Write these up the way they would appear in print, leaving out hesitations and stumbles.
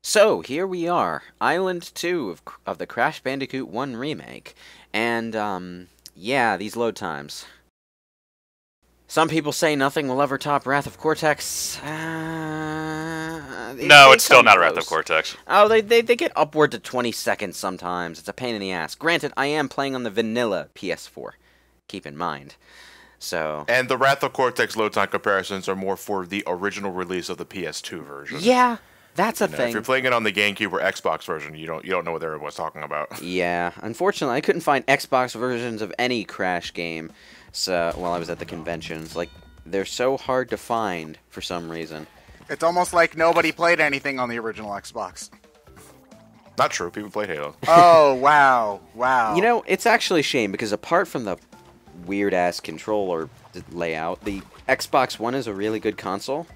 So, here we are, Island 2 of the Crash Bandicoot 1 remake, and, yeah, these load times. Some people say nothing will ever top Wrath of Cortex. No, it's still not Wrath of Cortex. Oh, they get upward to 20 seconds sometimes. It's a pain in the ass. Granted, I am playing on the vanilla PS4. Keep in mind. So. And the Wrath of Cortex load time comparisons are more for the original release of the PS2 version. Yeah, that's a thing. If you're playing it on the GameCube or Xbox version, you don't know what everyone's talking about. Yeah, unfortunately, I couldn't find Xbox versions of any Crash game. So while I was at the conventions, like they're so hard to find for some reason. It's almost like nobody played anything on the original Xbox. Not true. People played Halo. Oh, wow. Wow. You know, it's actually a shame because apart from the weird-ass controller layout, the Xbox One is a really good console.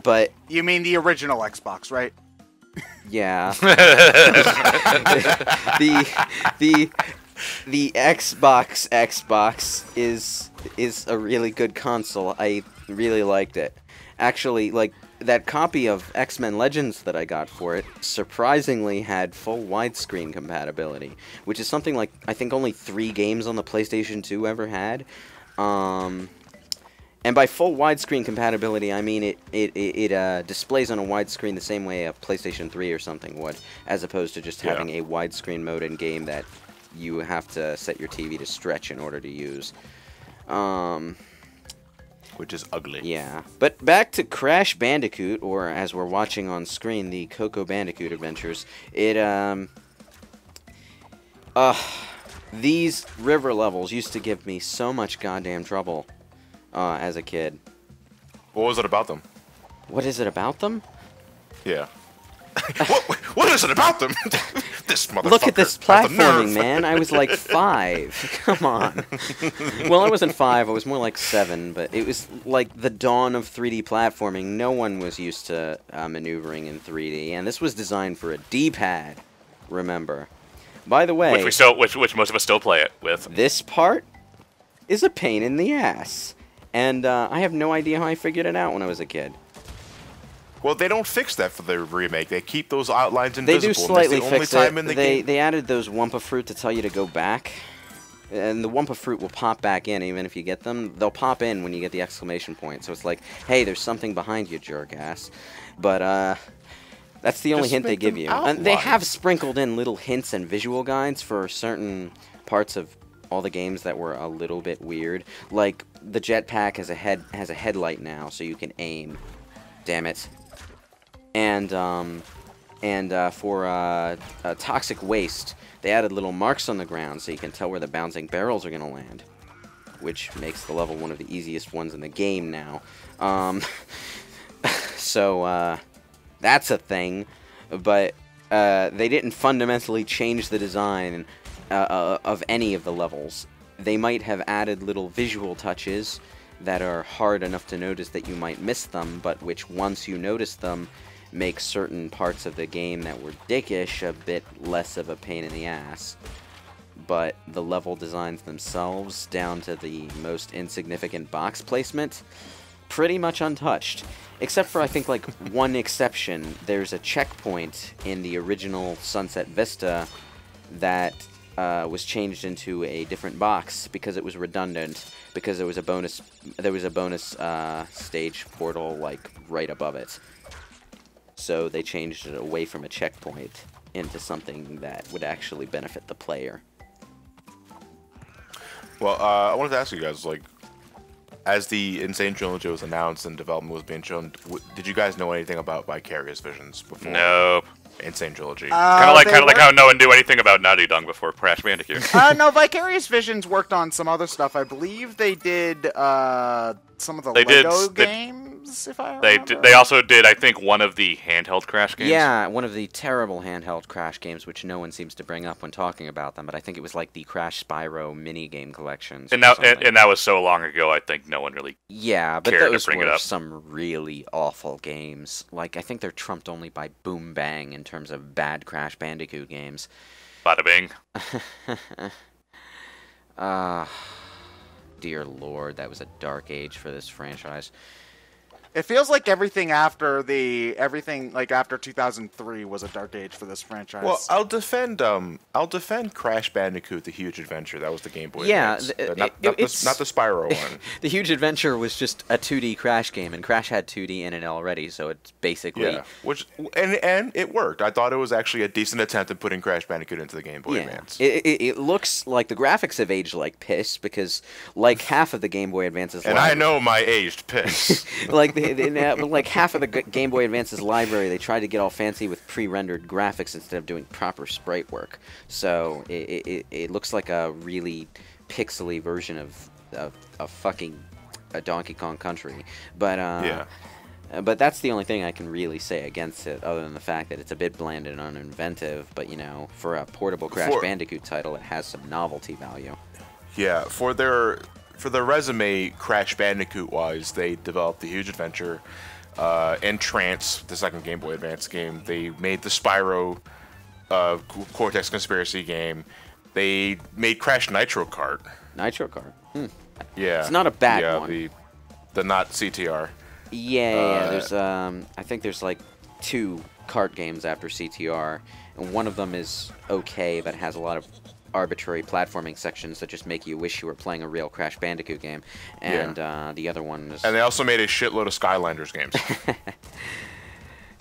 But... You mean the original Xbox, right? Yeah. The Xbox is a really good console. I really liked it. Actually, like, that copy of X-Men Legends that I got for it surprisingly had full widescreen compatibility, which is something like, I think only 3 games on the PlayStation 2 ever had. And by full widescreen compatibility, I mean it displays on a widescreen the same way a PlayStation 3 or something would, as opposed to just having a widescreen mode in game that you have to set your TV to stretch in order to use. Which is ugly. Yeah. But back to Crash Bandicoot, or as we're watching on screen, the Coco Bandicoot Adventures. These river levels used to give me so much goddamn trouble as a kid. What was it about them? What is it about them? Yeah. What is it about them? This motherfucker. Look at this platforming, man. I was like 5. Come on. Well, I wasn't 5. I was more like 7. But it was like the dawn of 3D platforming. No one was used to maneuvering in 3D, and this was designed for a D-pad. Remember. By the way, which most of us still play it with. This part is a pain in the ass, and I have no idea how I figured it out when I was a kid. Well, they don't fix that for the remake. They keep those outlines invisible. They do slightly fix it. Game. They added those Wumpa Fruit to tell you to go back. And the Wumpa Fruit will pop back in even if you get them. They'll pop in when you get the exclamation point. So it's like, hey, there's something behind you, jerk ass. But that's the only hint they give you. And they have sprinkled in little hints and visual guides for certain parts of all the games that were a little bit weird. Like, the jetpack has a headlight now, so you can aim. Damn it. And for toxic waste, they added little marks on the ground so you can tell where the bouncing barrels are going to land, which makes the level one of the easiest ones in the game now. So that's a thing, but they didn't fundamentally change the design of any of the levels. They might have added little visual touches that are hard enough to notice that you might miss them, but which once you notice them, make certain parts of the game that were dickish a bit less of a pain in the ass. But the level designs themselves, down to the most insignificant box placement, pretty much untouched. Except for, I think, like, one exception. There's a checkpoint in the original Sunset Vista that was changed into a different box because it was redundant, because there was a bonus stage portal, like, right above it. So they changed it away from a checkpoint into something that would actually benefit the player. Well, I wanted to ask you guys, like, as the Insane Trilogy was announced and development was being shown, did you guys know anything about Vicarious Visions before? Nope. Insane Trilogy. Kind of like how no one knew anything about Naughty Dog before Crash Bandicoot. No, Vicarious Visions worked on some other stuff. I believe they did some of the Lego games, if I remember. They also did, I think, one of the handheld Crash games. Yeah, one of the terrible handheld Crash games, which no one seems to bring up when talking about them, but I think it was like the Crash Spyro mini-game collections. And that was so long ago, I think no one really but cared those to bring were it up. some really awful games. Like, I think they're trumped only by Boom Bang in terms of bad Crash Bandicoot games. Bada bing. Dear Lord, that was a dark age for this franchise. It feels like everything after 2003 was a dark age for this franchise. Well, I'll defend Crash Bandicoot: The Huge Adventure. That was the Game Boy Advance. Not the Spyro one. The Huge Adventure was just a 2D Crash game, and Crash had 2D in it already, so it's basically and it worked. I thought it was actually a decent attempt at putting Crash Bandicoot into the Game Boy Advance. It looks like the graphics have aged like piss because like half of the Game Boy Advance's and I know my aged piss. like half of the Game Boy Advance's library, they tried to get all fancy with pre-rendered graphics instead of doing proper sprite work. So it looks like a really pixely version of fucking a Donkey Kong Country. But but that's the only thing I can really say against it, other than the fact that it's a bit bland and uninventive. But you know, for a portable Crash Bandicoot title, it has some novelty value. Yeah, for their resume, Crash Bandicoot-wise, they developed the Huge Adventure, Trance, the second Game Boy Advance game. They made the Spyro Cortex Conspiracy game. They made Crash Nitro Kart. Nitro Kart? Yeah. It's not a bad one. The not CTR. Yeah. There's I think there's like 2 kart games after CTR, and one of them is okay, but has a lot of arbitrary platforming sections that just make you wish you were playing a real Crash Bandicoot game, and the other one is... And they also made a shitload of Skylanders games.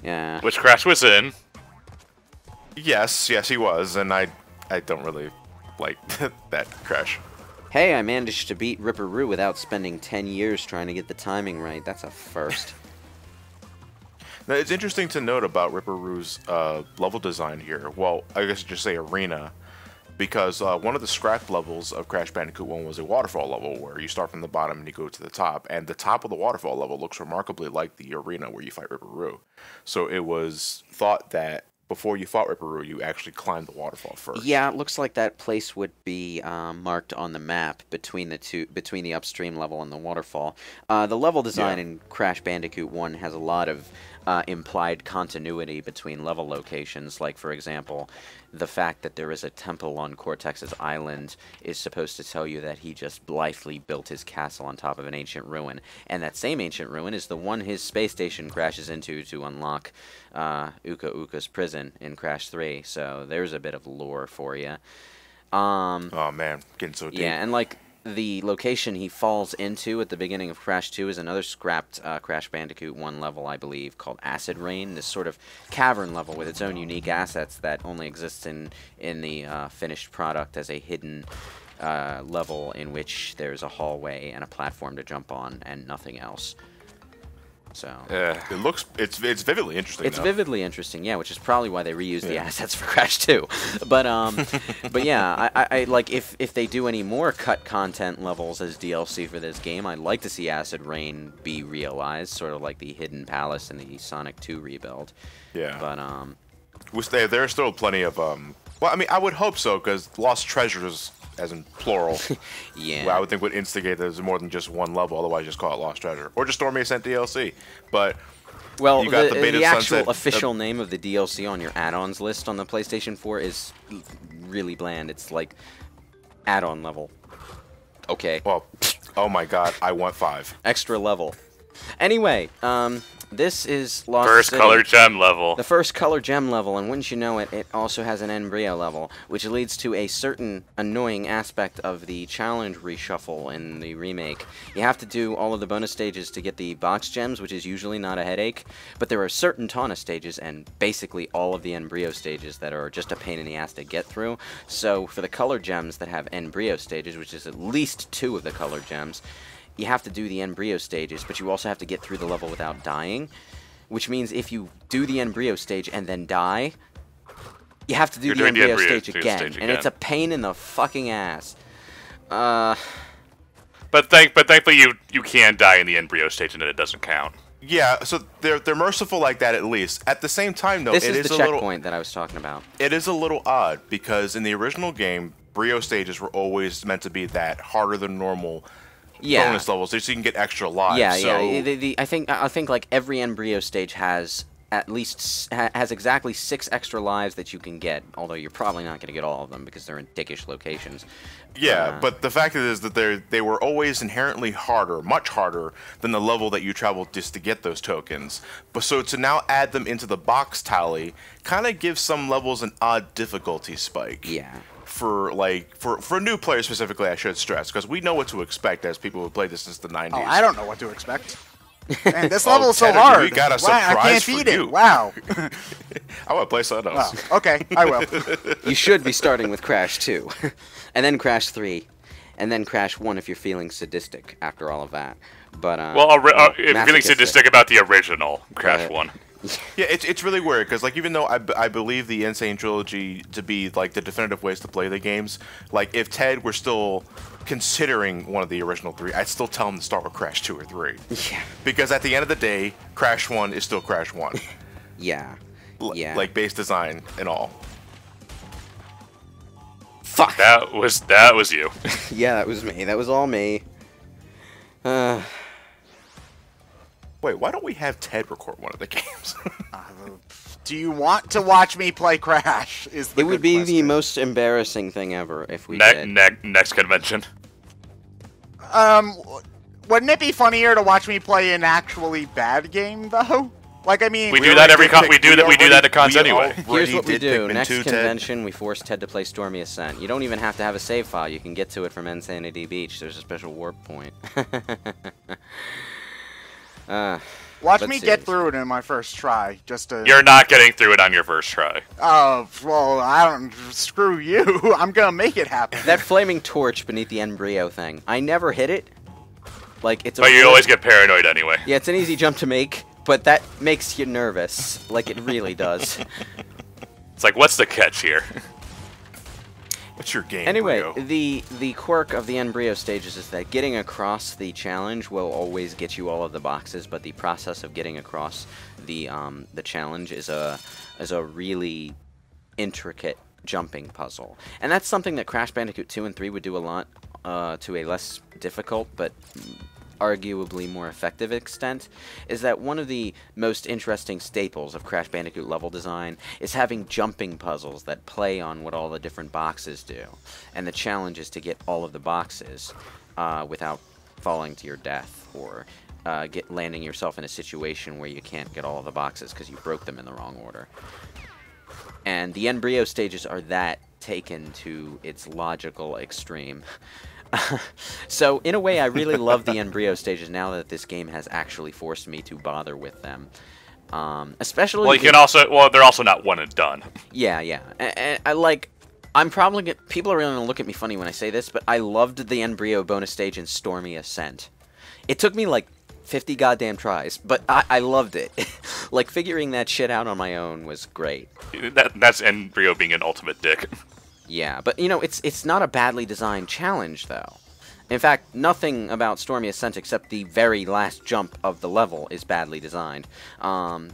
Yeah. Which Crash was in. Yes, he was, and I don't really like that Crash. Hey, I managed to beat Ripperoo without spending 10 years trying to get the timing right. That's a first. Now, it's interesting to note about Ripperoo's level design here. Well, I guess just say arena. Because one of the scrap levels of Crash Bandicoot 1 was a waterfall level where you start from the bottom and you go to the top. And the top of the waterfall level looks remarkably like the arena where you fight Ripperoo. So it was thought that before you fought Ripperoo, you actually climbed the waterfall first. Yeah, it looks like that place would be marked on the map between the upstream level and the waterfall. The level design in Crash Bandicoot 1 has a lot of implied continuity between level locations. Like, for example, the fact that there is a temple on Cortex's island is supposed to tell you that he just blithely built his castle on top of an ancient ruin. And that same ancient ruin is the one his space station crashes into to unlock Uka Uka's prison in Crash 3. So there's a bit of lore for you. Oh man, getting so deep. Yeah, and like the location he falls into at the beginning of Crash 2 is another scrapped Crash Bandicoot 1 level, I believe, called Acid Rain. This sort of cavern level with its own unique assets that only exists in the finished product as a hidden level in which there's a hallway and a platform to jump on and nothing else. So it's vividly interesting. It's vividly interesting, yeah, which is probably why they reused the assets for Crash 2. But but yeah, I like if they do any more cut content levels as DLC for this game, I'd like to see Acid Rain be realized, sort of like the Hidden Palace in the Sonic 2 rebuild. Yeah. But there's still plenty of well, I mean, I would hope so, because Lost Treasures, as in plural, I would think would instigate that there's more than just one level, otherwise just call it Lost Treasure. Or just Stormy Ascent DLC. But well, you got the actual official name of the DLC on your add-ons list on the PlayStation 4 is really bland. It's like add-on level. Okay. Well, oh my god, I want 5. Extra level. Anyway, this is Lost First City. color gem level. The first color gem level, and wouldn't you know it, it also has an embryo level, which leads to a certain annoying aspect of the challenge reshuffle in the remake. You have to do all of the bonus stages to get the box gems, which is usually not a headache, but there are certain Tawna stages and basically all of the embryo stages that are just a pain in the ass to get through. So for the color gems that have embryo stages, which is at least 2 of the color gems, you have to do the embryo stages, but you also have to get through the level without dying, which means if you do the embryo stage and then die, you have to do the embryo stage again, and it's a pain in the fucking ass. But thankfully you can die in the embryo stage and then it doesn't count. Yeah, so they're merciful like that at least. At the same time, though, this is the checkpoint that I was talking about. It is a little odd because in the original game, embryo stages were always meant to be that harder than normal bonus levels, so you can get extra lives. Yeah, so I think like every embryo stage has at least has exactly 6 extra lives that you can get, although you're probably not going to get all of them because they're in dickish locations. Yeah, but the fact is that they were always inherently harder, much harder, than the level that you traveled just to get those tokens. But so to now add them into the box tally kind of gives some levels an odd difficulty spike. Yeah. For new players specifically, I should stress, because we know what to expect as people who played this since the 90s. Oh, I don't know what to expect. Man, this level is so hard. We got a surprise I can't for feed you. it. Wow. I want to play something else. Oh, okay, I will. You should be starting with Crash 2, and then Crash 3, and then Crash 1 if you're feeling sadistic after all of that. But if you're feeling sadistic about the original Crash 1. Yeah, it's really weird because like even though I believe the Insane Trilogy to be like the definitive ways to play the games, like if Ted were still considering one of the original 3, I'd still tell him to start with Crash 2 or 3. Yeah. Because at the end of the day, Crash 1 is still Crash 1. Yeah. Yeah. Like base design and all. Fuck. That was you. Yeah, that was me. That was all me. Wait, why don't we have Ted record one of the games? Do you want to watch me play Crash? It would be the most embarrassing thing ever if we did. Next convention. Wouldn't it be funnier to watch me play an actually bad game though? Like, I mean, we do that every we do that at cons anyway. Here's what we do. Pikmin Next 2, convention, we force Ted to play Stormy Ascent. You don't even have to have a save file. You can get to it from Insanity Beach. There's a special warp point. Watch me get through it in my first try, just to... You're not getting through it on your first try. Oh, well, I don't... Screw you. I'm gonna make it happen. That flaming torch beneath the embryo thing. I never hit it. Like, it's a... But you always get paranoid anyway. Yeah, it's an easy jump to make, but that makes you nervous. Like, it really does. It's like, what's the catch here? What's your game? Anyway, Rio? the quirk of the embryo stages is that getting across the challenge will always get you all of the boxes, but the process of getting across the challenge is a really intricate jumping puzzle, and that's something that Crash Bandicoot 2 and 3 would do a lot to a less difficult but arguably more effective extent, is that one of the most interesting staples of Crash Bandicoot level design is having jumping puzzles that play on what all the different boxes do. And the challenge is to get all of the boxes without falling to your death or landing yourself in a situation where you can't get all of the boxes because you broke them in the wrong order. And the embryo stages are that taken to its logical extreme. So, in a way, I really love the embryo stages now that this game has actually forced me to bother with them. Especially... Well, you can also... Well, they're also not one and done. Yeah, yeah. And I like... I'm probably... People are really going to look at me funny when I say this, but I loved the embryo bonus stage in Stormy Ascent. It took me, like, 50 goddamn tries, but I loved it. Like, figuring that shit out on my own was great. That's embryo being an ultimate dick. Yeah, but, you know, it's not a badly designed challenge, though. In fact, nothing about Stormy Ascent except the very last jump of the level is badly designed. I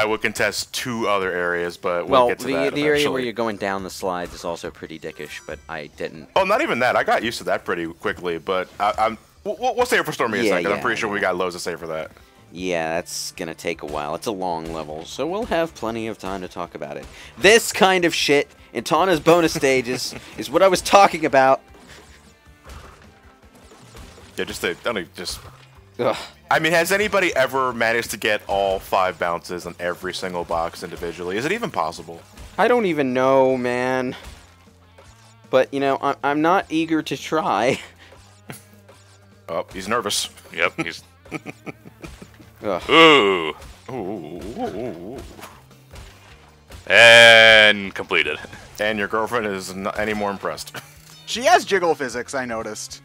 would contest 2 other areas, but we'll get to that the area eventually. where you're going down the slides is also pretty dickish, but I didn't... Oh, not even that. I got used to that pretty quickly, but we'll save it for Stormy Ascent, because I'm pretty sure we got loads to say for that. Yeah, that's gonna take a while. It's a long level, so we'll have plenty of time to talk about it. This kind of shit in Tawna's bonus stages is what I was talking about. Yeah, just... Ugh. I mean, has anybody ever managed to get all 5 bounces on every single box individually? Is it even possible? I don't even know, man. But, you know, I'm not eager to try. Oh, he's nervous. Yep, he's... Ugh. Ooh. Ooh. And completed. And your girlfriend is not any more impressed. She has jiggle physics, I noticed.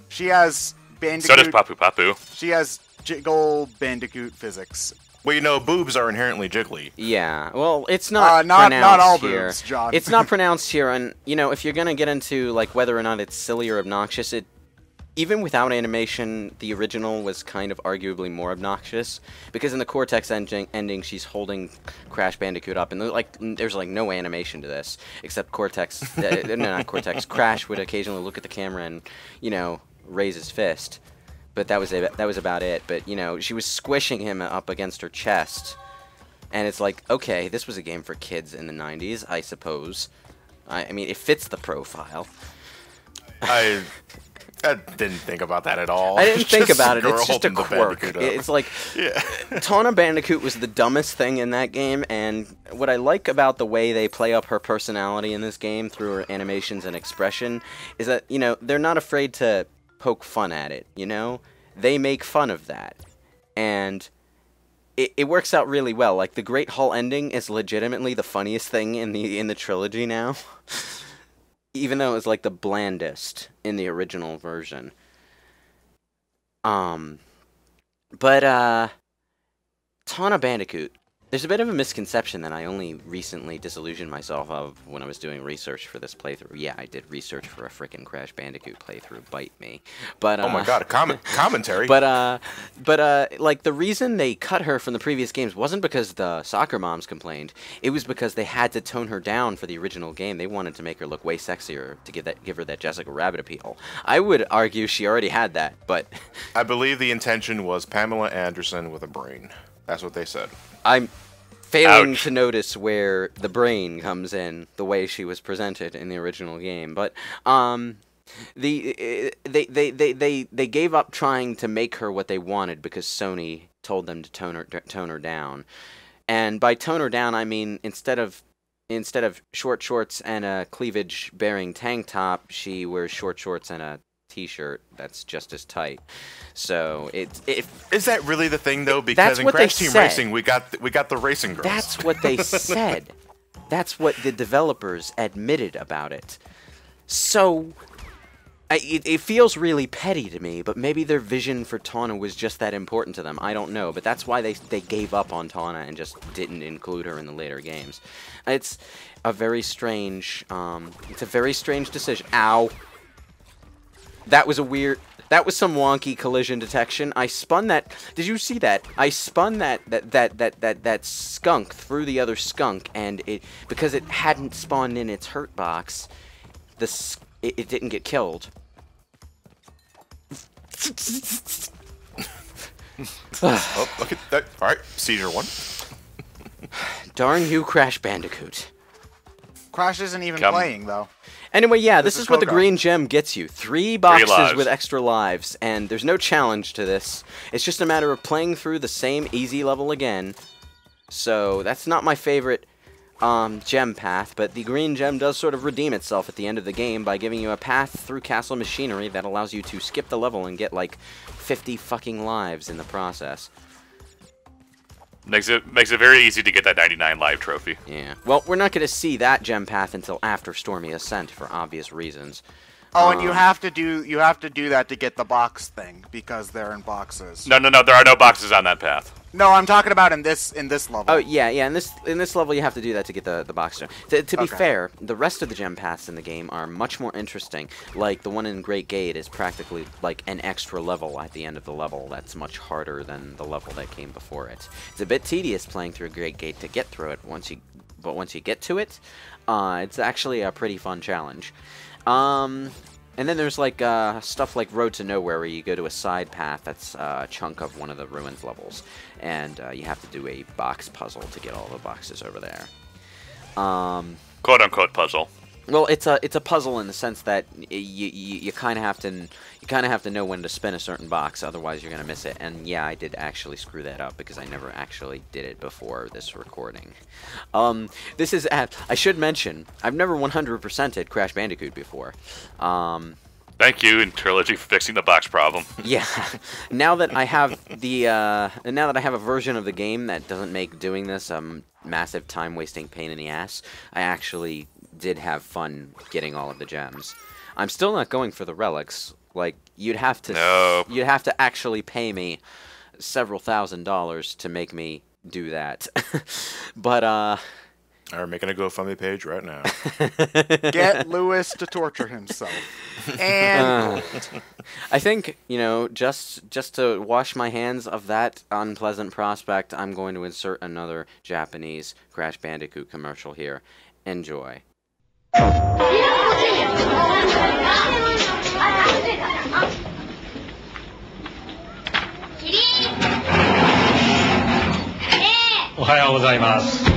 She has Bandicoot... So does Papu Papu. She has jiggle Bandicoot physics. Well, you know, boobs are inherently jiggly. Yeah, well, it's not not pronounced all here. boobs, John. It's not pronounced here, and, you know, if you're gonna get into, like, whether or not it's silly or obnoxious, even without animation, the original was kind of arguably more obnoxious, because in the Cortex ending, she's holding Crash Bandicoot up, and there's no animation to this, except Cortex, no, not Cortex, Crash would occasionally look at the camera and, you know, raise his fist, but that was about it. But, you know, she was squishing him up against her chest And it's like, okay, this was a game for kids in the 90s, I suppose. I mean, it fits the profile. I didn't think about that at all. I didn't think about it. Girl It's just a holding the quirk. Bandicoot up. It's like, Yeah. Tawna Bandicoot was the dumbest thing in that game, and what I like about the way they play up her personality in this game through her animations and expression is that, you know, they're not afraid to poke fun at it, you know? They make fun of that. And it works out really well. Like, the Great Hall ending is legitimately the funniest thing in the trilogy now. Even though it was, like, the blandest in the original version. But, Tawna Bandicoot, there's a bit of a misconception that I only recently disillusioned myself of when I was doing research for this playthrough. Yeah, I did research for a frickin' Crash Bandicoot playthrough, bite me. But, oh my god, commentary. But, like, the reason they cut her from the previous games wasn't because the soccer moms complained. It was because they had to tone her down for the original game. They wanted to make her look way sexier to give her that Jessica Rabbit appeal. I would argue she already had that, but... I believe the intention was Pamela Anderson with a brain. That's what they said. I'm failing Ouch. to notice where the brain comes in, the way she was presented in the original game. But they gave up trying to make her what they wanted because Sony told them to tone her down. And by tone her down, I mean instead of short shorts and a cleavage-bearing tank top, she wears short shorts and a T-shirt that's just as tight. So Is that really the thing though? Because in Crash Team Racing, we got the racing girls. That's what they said. That's what the developers admitted about it. So it feels really petty to me, but maybe their vision for Tawna was just that important to them. I don't know, but that's why they gave up on Tawna and just didn't include her in the later games. It's a very strange decision. Ow. That was some wonky collision detection. I spun that. Did you see that? I spun that skunk through the other skunk, and because it hadn't spawned in its hurt box, it didn't get killed. Oh, look at that. All right, seizure one. Darn you, Crash Bandicoot. Crash isn't even playing, though. Anyway, yeah, this is what the Coco. green gem gets you. 3 boxes lives. with extra lives, and there's no challenge to this. It's just a matter of playing through the same easy level again. So, that's not my favorite gem path, but the green gem does sort of redeem itself at the end of the game by giving you a path through castle machinery that allows you to skip the level and get, like, 50 fucking lives in the process. Makes it very easy to get that 99 live trophy. Yeah. Well, we're not going to see that gem path until after Stormy Ascent for obvious reasons. Oh, and you have to do that to get the box thing because they're in boxes. No, there are no boxes on that path. No, I'm talking about in this level. Oh yeah. In this level, you have to do that to get the box gem. To be fair, the rest of the gem paths in the game are much more interesting. Like the one in Great Gate is practically like an extra level at the end of the level. That's much harder than the level that came before it. It's a bit tedious playing through Great Gate to get through it. Once you get to it, it's actually a pretty fun challenge. And then there's like stuff like Road to Nowhere where you go to a side path that's a chunk of one of the ruins levels, and you have to do a box puzzle to get all the boxes over there. Quote unquote puzzle. Well, it's a puzzle in the sense that you kind of have to know when to spin a certain box, otherwise you're gonna miss it. And yeah, I did actually screw that up because I never actually did it before this recording. This is I should mention I've never 100%ed Crash Bandicoot before. Thank you, in Trilogy, for fixing the box problem. Yeah, now that I have a version of the game that doesn't make doing this a massive time-wasting pain in the ass, I actually did have fun getting all of the gems. I'm still not going for the relics. Like you'd have to actually pay me several $1,000s to make me do that. But We're making a GoFundMe page right now. Get Lewis to torture himself. And I think, just to wash my hands of that unpleasant prospect, I'm going to insert another Japanese Crash Bandicoot commercial here. Enjoy. おはようございます。着席。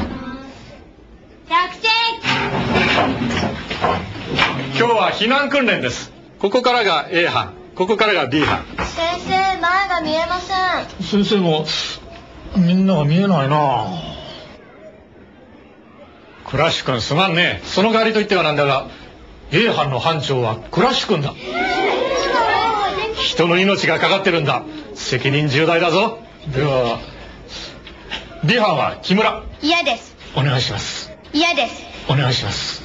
今日は避難訓練です。ここからが A 班、ここからが B 班。先生、前が見えません。先生もみんなが見えないな。クラッシュ君すまんね。その代わりと言ってはなんだが A 班の班長はクラッシュ君だ。人の命がかかってるんだ。責任重大だぞ。では B 班は木村。嫌です。お願いします。嫌です。お願いします。